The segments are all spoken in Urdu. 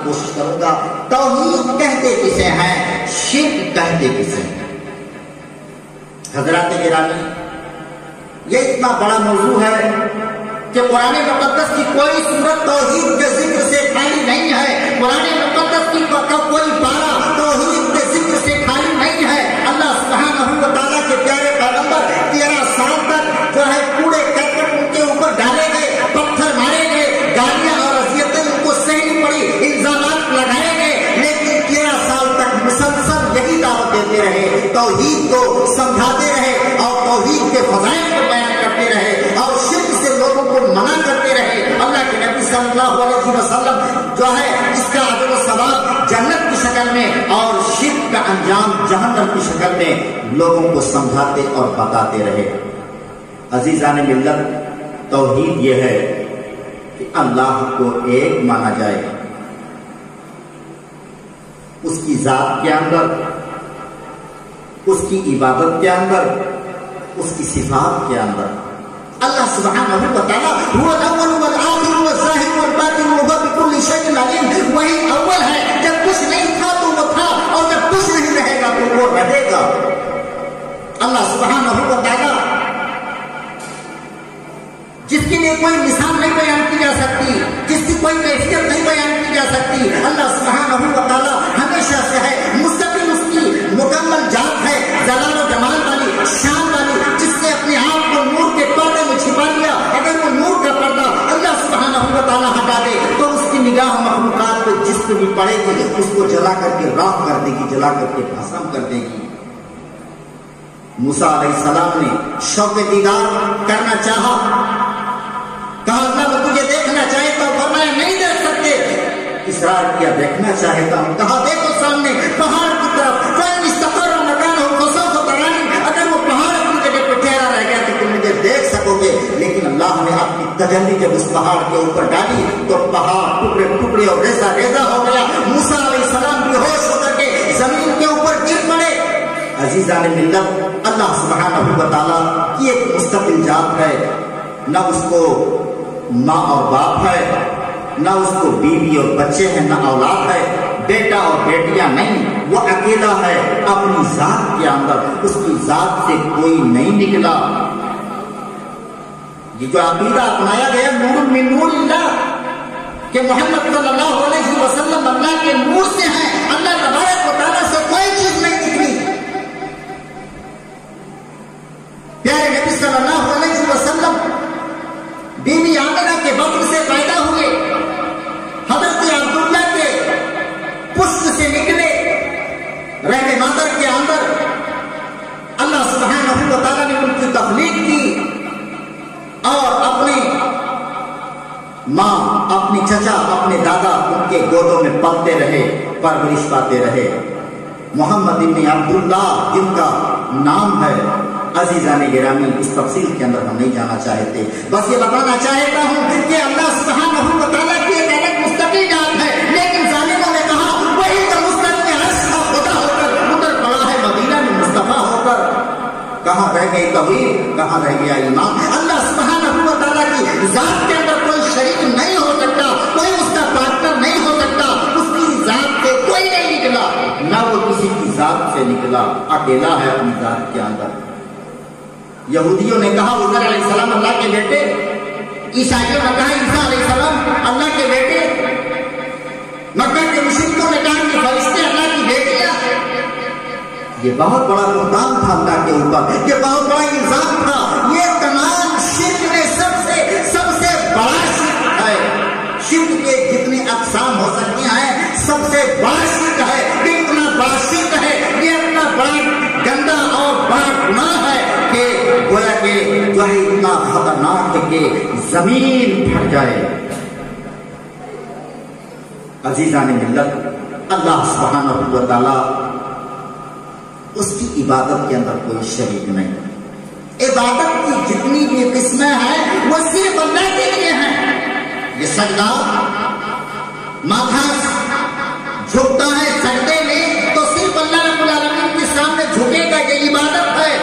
کوشش کروں گا توحید کہتے کسے ہیں، شرک کہتے کسے ہیں۔ حضرات گرامی، یہ اتنا بڑا موضوع ہے کہ قرآن مقدس کی کوئی سورت توحید کے ذکر سے خالی نہیں ہے، قرآن مقدس کی کوئی پارہ توحید کے ذکر سے خالی نہیں ہے۔ اللہ سبحانہ و تعالیٰ کے پیارے پیغمبر 13 سال تک جو ہے کوڑے کرکٹ ان کے اوپر ڈالے گئے، پتھر مارے گئے، گالیاں اور اذیتیں ان کو سہنی پڑی، الزامات لگائے گئے، لیکن 13 سال تک مسلسل یہی دعوت دیتے رہے، توحید کو سمجھاتے رہے اور توحید کے فضائل کو بیان کرتے رہے اور شرک سے لوگوں کو منع کرتے رہے۔ اللہ کے نبی صلی اللہ علیہ وسلم جو ہے اس کا اجر و ثواب جنت کی شکل میں اور شرک کا انجام جہنم کی شکل میں لوگوں کو سمجھاتے اور بتاتے رہے۔ عزیزان ملت، توحید یہ ہے کہ اللہ کو ایک مانا جائے، اس کی ذات کے اندر، اس کی عبادت کے اندر، اس کی صفات کے اندر۔ اللہ سبحانہ و تعالیٰ هو الاول والآخر والظاہر والباطن وهو بكل شيء علیم، وہی اول ہے، جب کچھ نہیں تھا تو وہ تھا اور جب کچھ نہیں رہے گا تو وہ رہے گا۔ اللہ سبحانہ و تعالیٰ جس کے لیے کوئی مثال نہیں بیان کی جا سکتی، جس کی کوئی کیفیت نہیں بیان کی جا سکتی، اللہ سبحانہ و تعالیٰ ہمیشہ سے ہے، مستقل اس کی مکمل ذات ہے، جلال و جمال والی، شان والی، جس نے اپنے آپ کو نور کے پردے میں چھپا لیا۔ اگر وہ نور کا پردہ اللہ سبحانہ و تعالیٰ ہٹا دے تو اس کی نگاہ مخلوقات پہ جس پہ بھی پڑے گی اس کو جلا کر کے راکھ کر دے گی، جلا کر کے بھسم کر دے گی۔ موسیٰ علیہ السلام نے شوق دیدار کرنا چاہا، کہا اللہ وہ تجھے دیکھنا چاہتا ہوں، فرمایا نہیں دیکھ سکتے۔ اصرار کیا دیکھنا چاہتا ہوں، کہا دیکھو سامنے پہاڑ کی طرف، فَإِنِ اسْتَقَرَّ مَكَانَهُ فَسَوْفَ تَرَانِي، اگر وہ پہاڑ اپنی جگہ پہ ٹھہرا رہ گیا تو تم مجھے دیکھ سکو گے۔ لیکن اللہ نے اپنی تجلی جب اس پہاڑ کے اوپر ڈالی تو پہاڑ ٹکڑے ٹکڑے اور ریزہ ریزہ ہو گیا۔ موسیٰ علیہ السلام بے ہوش ہو کر کے زمین کے اوپر گر پڑے۔ عزیزان ملت، اللہ سبحانہ و تعالیٰ کی ایک مستقل ذات ہے، نہ اس کو ماں اور باپ ہے، نہ اس کو بیوی اور بچے ہیں، نہ اولاد ہے، بیٹا اور بیٹیاں نہیں، وہ اکیلا ہے اپنی ذات کے اندر، اس کی ذات سے کوئی نہیں نکلا۔ یہ جو عقیدہ اپنایا گیا نور من نور اللہ کہ محمد صلی اللہ علیہ وسلم اللہ کے نور سے ہیں، اللہ تبارک و تعالیٰ سے کوئی چیز نہیں نکلی۔ پیارے نبی صلی اللہ علیہ وسلم بیوی آمنہ کے بطن سے پیدا ہوئے، حضرت عبداللہ کے پشت سے نکلے، رحم مادر کے اندر اللہ سبحانہ و تعالیٰ نے ان کی تخلیق کی اور اپنے ماں، اپنی چچا، اپنے دادا ان کے گودوں میں پلتے رہے، پرورش پاتے رہے۔ محمد ابن عبداللہ جن کا نام ہے، عزیزان گرامی اس تفصیل کے اندر ہم نہیں جانا چاہتے، بس یہ بتانا چاہتا ہوں کہ اللہ سبحانہ و تعالیٰ کی ایک الگ مستقل ذات ہے، لیکن ظالموں نے کہا وہی تو مستقل عرش کا خدا ہو کر ادھر پڑا ہے مدینہ میں مصطفیٰ ہو کر، کہاں رہ گئی توحید، کہاں رہ گیا ایمان؟ اللہ سبحانہ و تعالیٰ کی ذات کے اندر کوئی شریک نہیں ہو سکتا، کوئی اس کا پارٹنر نہیں ہو سکتا، اس کی ذات سے کوئی نہیں نکلا، نہ وہ کسی کی ذات سے نکلا، اکیلا ہے اپنی ذات کے اندر۔ یہودیوں نے کہا عزیر علیہ السلام اللہ کے بیٹے، عیسائیوں نے کہا عیسیٰ علیہ السلام اللہ کے بیٹے، مکہ کے مشرکوں نے کہا کہ فرشتے اللہ کی بیٹیاں۔ یہ بہت بڑا بہتان تھا اللہ کے اوپر، یہ بہت بڑا الزام تھا، یہ تمام شرک میں سب سے بڑا شرک ہے۔ شرک کے جتنی اقسام ہو سکتی ہیں سب سے بڑا شرک ہے، یہ اتنا بڑا شرک ہے، یہ اتنا بڑا گندا اور بڑا گناہ ہے کہ گویا کہ جو ہے اتنا خطرناک ہے کہ زمین پھٹ جائے۔ عزیزان ملت، اللہ سبحانہ و تعالیٰ اس کی عبادت کے اندر کوئی شریک نہیں۔ عبادت کی جتنی بھی قسمیں ہیں وہ صرف اللہ کے لیے ہیں۔ یہ سجدہ، ماتھا جھکتا ہے سجدے میں تو صرف اللہ رب العالمین کے سامنے جھکے گا، یہ عبادت ہے۔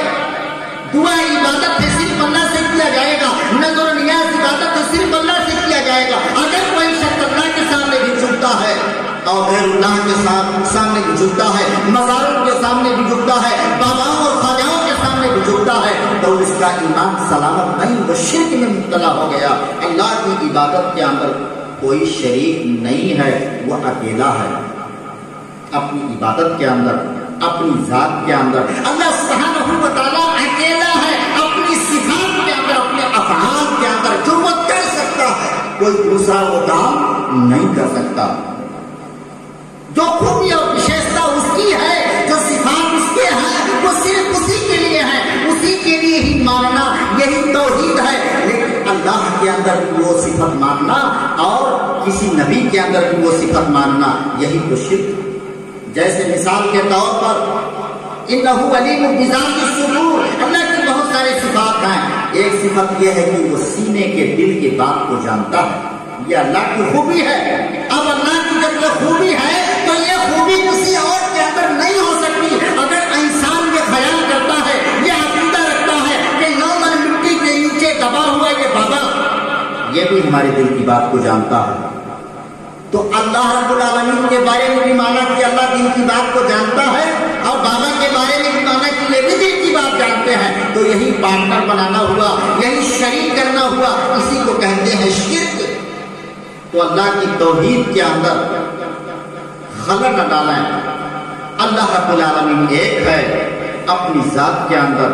دعا عبادت ہے، صرف اللہ سے کیا جائے گا۔ نظر و نیاز عبادت ہے، صرف اللہ سے کیا جائے گا۔ اگر کوئی شخص اللہ کے سامنے بھی جھکتا ہے اور غیر اللہ کے سامنے بھی جھکتا ہے، مزاروں کے سامنے بھی جھکتا ہے، باباؤں اور خواجاؤں کے سامنے بھی جھکتا ہے، تو اس کا ایمان سلامت نہیں، وہ شرک میں مبتلا ہو گیا۔ اللہ کی عبادت کے اندر کوئی شریک نہیں ہے، وہ اکیلا ہے اپنی عبادت کے اندر، اپنی ذات کے اندر۔ اللہ سبحانہ و تعالیٰ اکیلا ہے اپنی صفات کے اندر، اپنے افعال کے اندر، جو وہ کر سکتا ہے کوئی دوسرا وہ کام نہیں کر سکتا۔ جو خوبی اور وشیشتا اس کی ہے، جو صفات اس کے ہیں، وہ صرف اسی کے لیے ہے، اسی کے لیے ہی ماننا، یہی توحید ہے۔ لیکن اللہ کے اندر بھی وہ صفت ماننا اور کسی نبی کے اندر بھی وہ صفت ماننا، یہی تو شرک۔ جیسے مثال کے طور پر انہ علیم بذات الصدور، اللہ کی بہت سارے صفات ہیں۔ ایک صفت یہ ہے کہ وہ سینے کے دل کی بات کو جانتا ہے، یہ اللہ کی خوبی ہے۔ اب اللہ کی جب یہ خوبی ہے تو یہ خوبی کسی اور کے اندر نہیں ہو سکتی۔ اگر انسان یہ خیال کرتا ہے، یہ عقیدہ رکھتا ہے کہ نارمل مٹی کے نیچے دبا ہوا یہ بابا یہ بھی ہمارے دل کی بات کو جانتا ہے، تو اللہ رب العالمین کے بارے میں بھی مانا کہ اللہ دل کی بات کو جانتا ہے، اور بابا کے بارے میں بھی مانا کہ یہ بھی دل کی بات جانتے ہیں، تو یہی پارٹنر بنانا ہوا، یہی شریک کرنا ہوا، اسی کو کہتے ہیں شرک۔ تو اللہ کی توحید کے اندر خلل نہ ڈالیں۔ اللہ رب العالمین ایک ہے، اپنی ذات کے اندر،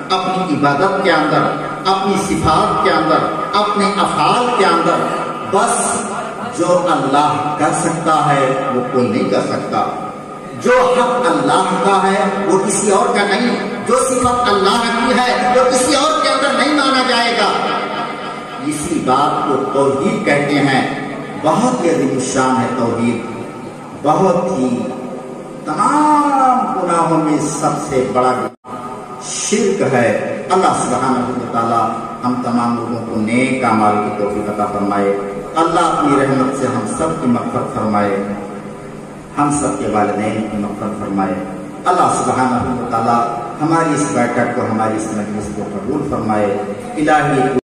اپنی عبادت کے اندر، اپنی صفات کے اندر، اپنے افعال کے اندر، بس جو اللہ کر سکتا ہے وہ کوئی نہیں کر سکتا۔ جو حق اللہ کا ہے وہ کسی اور کا نہیں، جو صفت اللہ کی ہے وہ کسی اور کے اندر نہیں مانا جائے گا۔ اسی بات کو توحید کہتے ہیں۔ بہت ہی عظیم الشان ہے توحید، بہت ہی، تمام گناہوں میں سب سے بڑا شرک ہے۔ اللہ سبحانہ و تعالی ہم تمام لوگوں کو نیک اعمال کی توفیق عطا فرمائے۔ اللہ اپنی رحمت سے ہم سب کی مغفرت فرمائے، ہم سب کے والدین کی مغفرت فرمائے۔ اللہ سبحانہ و تعالی ہماری اس بیٹھک کو، ہماری اس مجلس کو قبول فرمائے۔ الہی